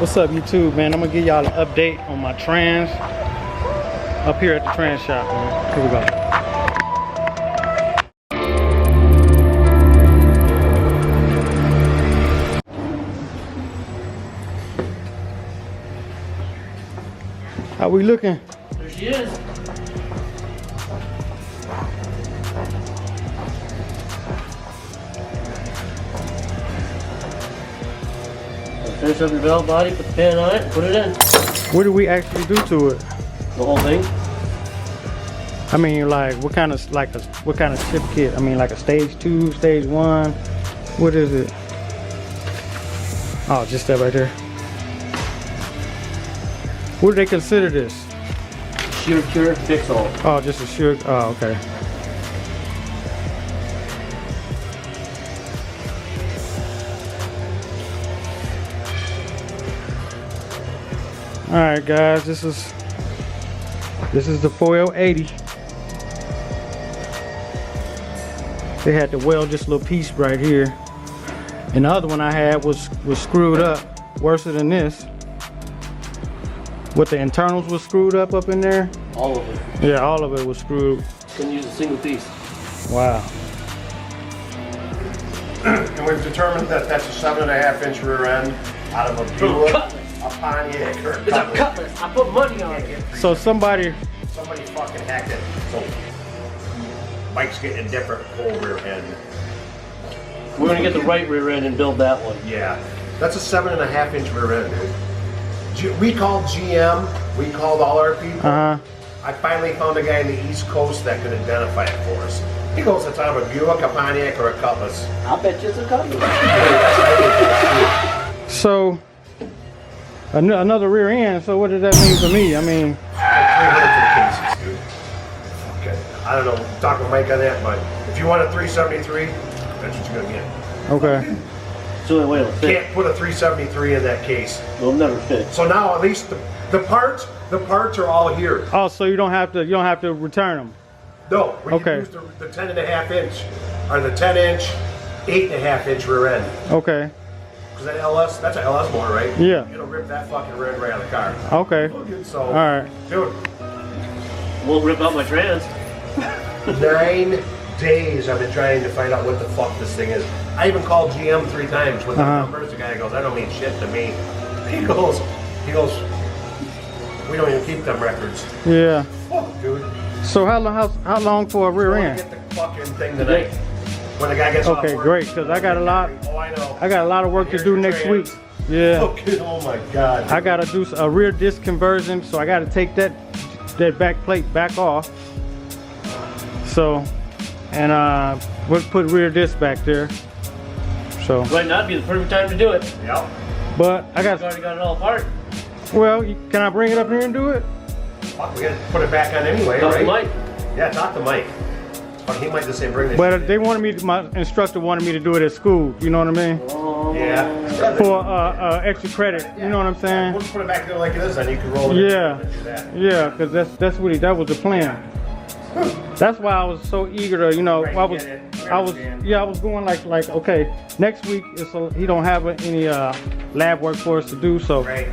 What's up, YouTube, man? I'm gonna give y'all an update on my trans up here at the trans shop, man. Here we go. How we looking? There she is. Finish up your belt body, put the pan on it, put it in. What do we actually do to it? The whole thing. I mean, like, what kind of chip kit? I mean, like a stage 2, stage 1. What is it? Oh, just that right there. What do they consider this? Shear cure, fix all. Oh, just a shear. Oh, okay. All right, guys. This is the 4080. They had to weld this little piece right here, and the other one I had was screwed up, worse than this. What, the internals was screwed up in there? All of it. Yeah, all of it was screwed. Couldn't use a single piece. Wow. And we've determined that that's a 7.5-inch rear end out of a Buick, a Pontiac, or a It's a Cutlass. I put money on it. So somebody fucking hacked it. So Mike's getting a different whole rear end. We're gonna get the right rear end and build that one. Yeah, that's a 7.5-inch rear end, dude. We called GM. We called all our people. I finally found a guy in the East Coast that could identify it for us. He goes, it's out of a Buick, a Pontiac, or a Cutlass. I bet you it's a Cutlass. So another rear end. So what does that mean for me? I mean, 300 for the cases, dude. Okay. I don't know. Talk with Mike on that, but if you want a 373, that's what you're gonna get. okay. So wait, it'll fit. Can't put a 373 in that case. It'll never fit. So now at least the parts are all here. Oh, so you don't have to return them. No, we Okay. can use the 10.5-inch or the 10-inch, 8.5-inch rear end. Okay. Because that's an LS motor, right? Yeah. It'll rip that fucking rear end right out of the car. Okay. So, All right. dude, Won't rip out my trans. 9 days I've been trying to find out what the fuck this thing is. I even called GM 3 times with the numbers. The guy goes, that don't mean shit to me. He goes, we don't even keep them records. Yeah. Fuck, dude. So how long for a rear end? Get the fucking thing tonight. When the guy gets off Okay, work. great. Because I got a lot. Oh, I know. I got a lot of work to do next week. Yeah. Okay, oh my God. I gotta do a rear disc conversion, so I gotta take that back plate back off. So, and we'll put rear disc back there. So. Might not be the perfect time to do it. Yep. But I got. You've already got it all apart. Well, can I bring it up here and do it? Fuck, we gotta put it back on anyway, Talk right? to Mike. Yeah, talk to Mike. But he might just say bring this. But they wanted me. My instructor wanted me to do it at school. You know what I mean? Yeah. For extra credit. You know what I'm saying? We'll just put it back there like it is, and you can roll it. Yeah. Yeah, because that was the plan. That's why I was so eager to, you know, Right, I was going like okay, next week he don't have any lab work for us to do, so. Right.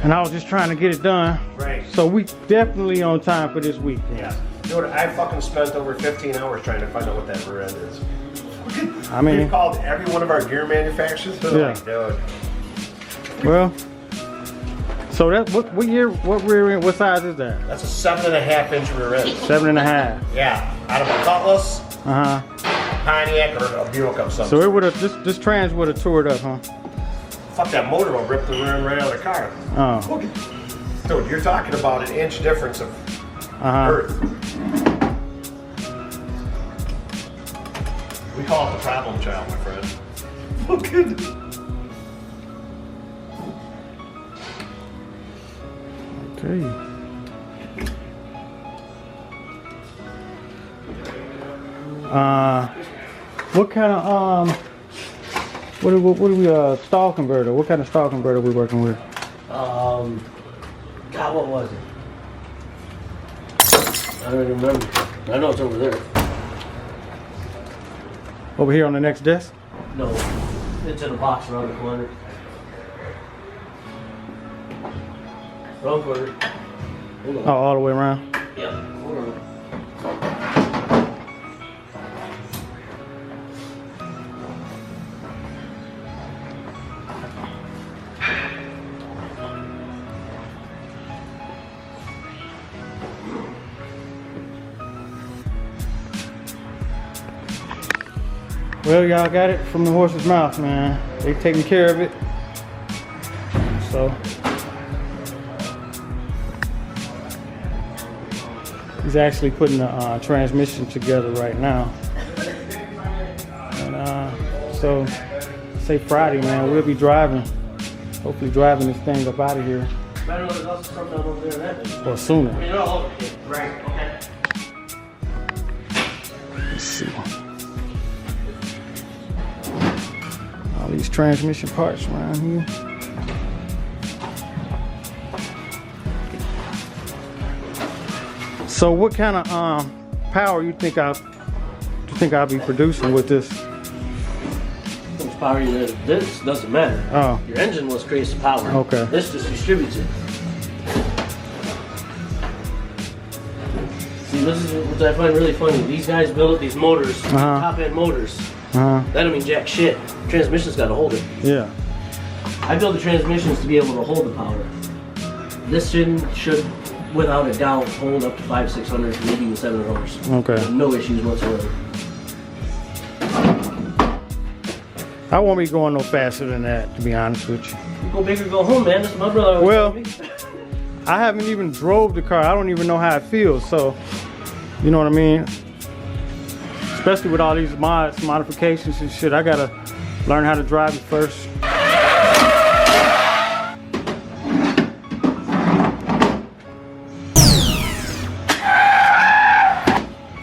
And I was just trying to get it done. Right. So we definitely on time for this week. Yeah. Dude, I fucking spent over 15 hours trying to find out what that rear end is. I mean, we've called every one of our gear manufacturers. They're like, dude. Well, so that what rear end? What size is that? That's a 7.5-inch rear end. 7.5. Yeah, out of a Cutlass, Pontiac, or a Buick of some So it sort. would have this trans would have tore it up, huh? Fuck, that motor will rip the rear end right out of the car. Oh. Dude, you're talking about an inch difference of earth. We call it the problem child, my friend. Look at it. Okay. What kind of what do we stall converter? What kind of stall converter are we working with? God, what was it? I don't even remember. I know it's over there. Over here on the next desk? No, it's in a box around the corner. Wrong quarter. Hold on. Oh, all the way around. Yeah. Hold on. Well, y'all got it from the horse's mouth, man. They taking care of it. So he's actually putting the transmission together right now. And so say Friday, man, we'll be driving. Hopefully driving this thing up out of here. Better there's also something over there that is. Or sooner. I mean, they're all over here. Right. Okay. Let's see. All these transmission parts around here. So what kind of power you think I'll be producing with this? How much power you have? This doesn't matter. Oh. Your engine was creates the power. Okay. This just distributes it. See, this is what I find really funny. These guys build up these motors, top end motors. That don't mean jack shit. Transmission's got to hold it. Yeah. I build the transmissions to be able to hold the power. This should without a doubt, hold up to 500-600, maybe even 700 horse. Okay. No issues whatsoever. I won't be going no faster than that, to be honest with you. You go big or go home, man. That's what my brother always Well, told me. I haven't even drove the car. I don't even know how it feels. So, you know what I mean? Especially with all these modifications and shit, I gotta learn how to drive it first.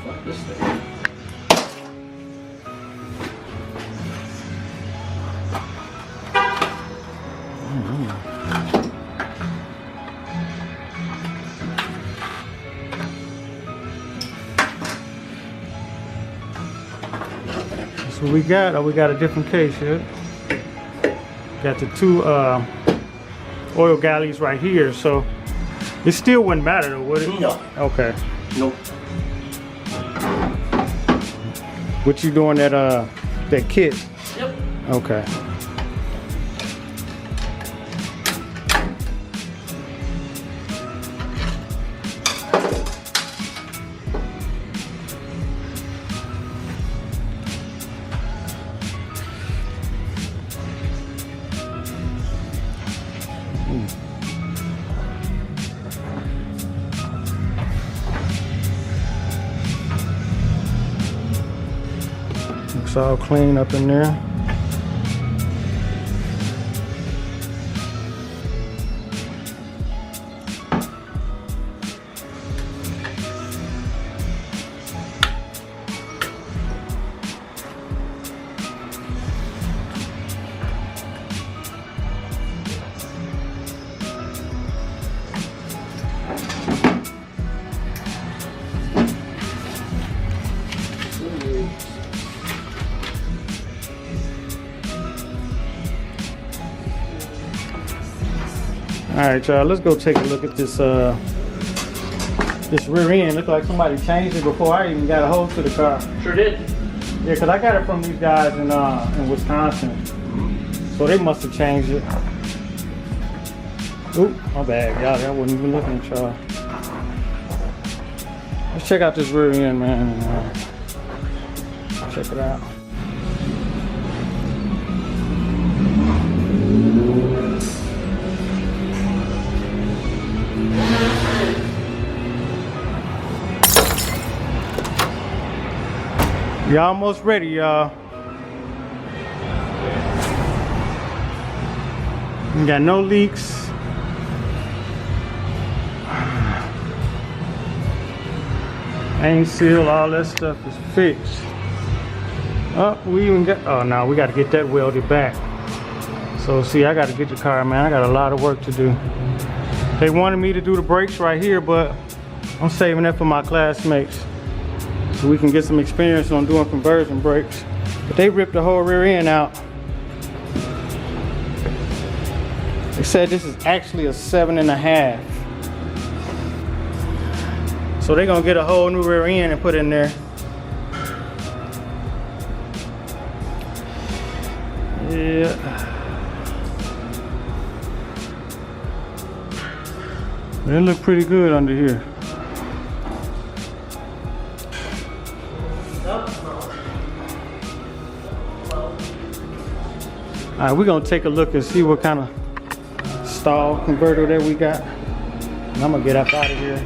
Fuck this thing. That's what we got. Oh, we got a different case here. Got the two oil galleys right here, so it still wouldn't matter though, would it? No. Okay. Nope. What you doing that that kit? Yep. Okay. Looks all clean up in there. All right, y'all, let's go take a look at this this rear end. Looks like somebody changed it before I even got a hold to the car. Sure did. Yeah, because I got it from these guys in Wisconsin. So they must have changed it. Oop, my bad, y'all. I wasn't even looking at y'all. Let's check out this rear end, man. And, check it out. Y'all almost ready, y'all. We got no leaks. Ain't seal, all that stuff is fixed. Oh, we even got, oh no, we got to get that welded back. So see, I got to get the car, man. I got a lot of work to do. They wanted me to do the brakes right here, but I'm saving that for my classmates, so we can get some experience on doing conversion brakes. But they ripped the whole rear end out. They said this is actually a 7.5. So they're gonna get a whole new rear end and put in there. Yeah. They look pretty good under here. All right, we're gonna take a look and see what kind of stall converter that we got. And I'm gonna get up out of here.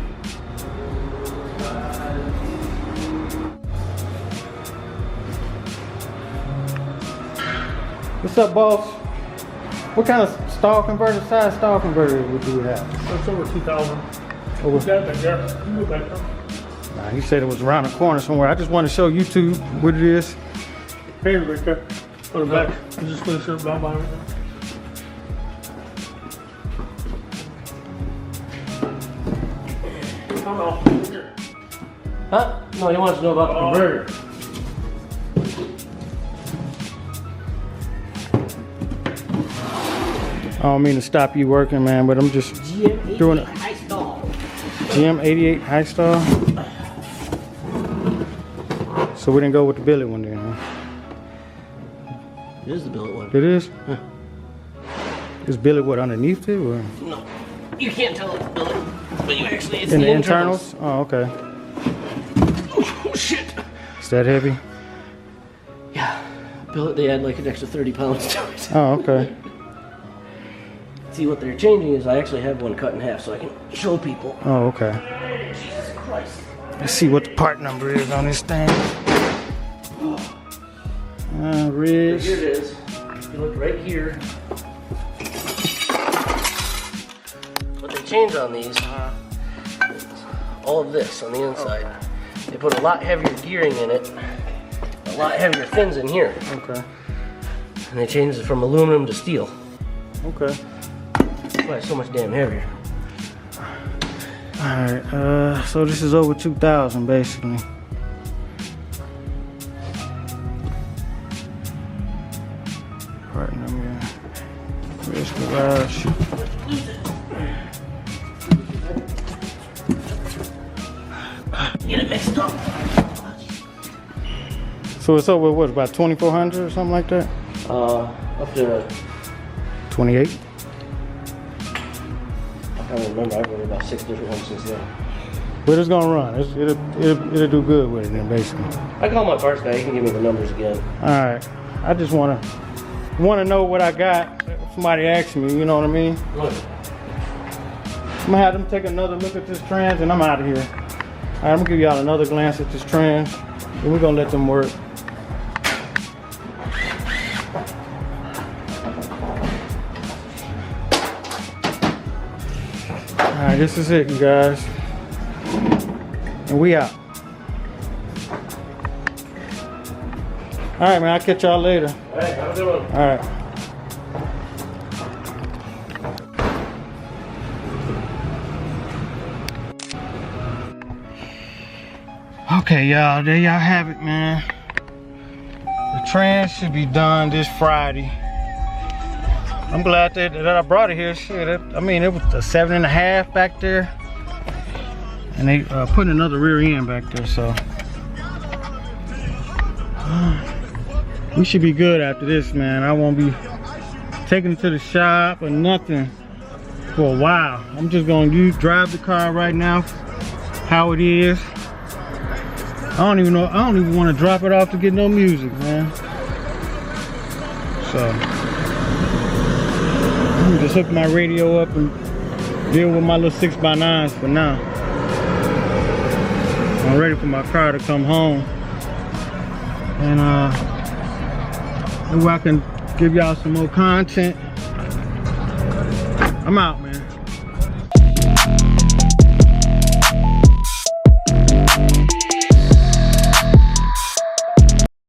What's up, boss? What kind of stall converter, size stall converter do we have? That's over 2,000. Over. That back there. You move back there. Nah, he said it was around the corner somewhere. I just want to show YouTube what it is. Hey, right there. On the back. You just finish it about by right there. Come on. Huh? No, he wants to know about the converter. I don't mean to stop you working, man, but I'm just doing it. High stall. GM88 high stall. So we didn't go with the billet one then, huh? It is the billet one. It is? Huh. Is billet what, underneath it? Or? No, you can't tell it's the billet, but you actually, it's In the the internals? Oh, okay. Oh, shit. Is that heavy? Yeah, billet, they add like an extra 30 pounds to it. Oh, okay. See, what they're changing is I actually have one cut in half so I can show people. Oh, okay. Jesus Christ. Let's see what the part number is on this thing. Ridge. Here it is. If you look right here. What they changed on these, all of this on the inside. Okay. They put a lot heavier gearing in it, a lot heavier fins in here. Okay. And they changed it from aluminum to steel. Okay. That's why it's so much damn heavier. Alright, so this is over 2,000 basically. Part number. Where's garage? Get it mixed up. So it's over what, about 2,400 or something like that? Up to, 28? I can't remember, I've ordered about 6 different ones since then. But it's gonna run. It'll do good with it then basically. I call my parts guy, he can give me the numbers again. Alright. I just wanna know what I got. Somebody asked me, you know what I mean? Look. I'm gonna have them take another look at this trans and I'm out of here. Alright, I'm gonna give y'all another glance at this trans and we're gonna let them work. Alright, this is it, you guys. And we out. Alright, man, I'll catch y'all later. Alright, have a good one. Alright. Okay, y'all, there y'all have it, man. The trans should be done this Friday. I'm glad that I brought it here. Shit, I mean, it was a 7.5 back there. And they putting another rear end back there, so. We should be good after this, man. I won't be taking it to the shop or nothing for a while. I'm just gonna drive the car right now, how it is. I don't even want to drop it off to get no music, man. So I'm gonna just hook my radio up and deal with my little 6x9s for now. I'm ready for my car to come home, and maybe I can give y'all some more content. I'm out, man.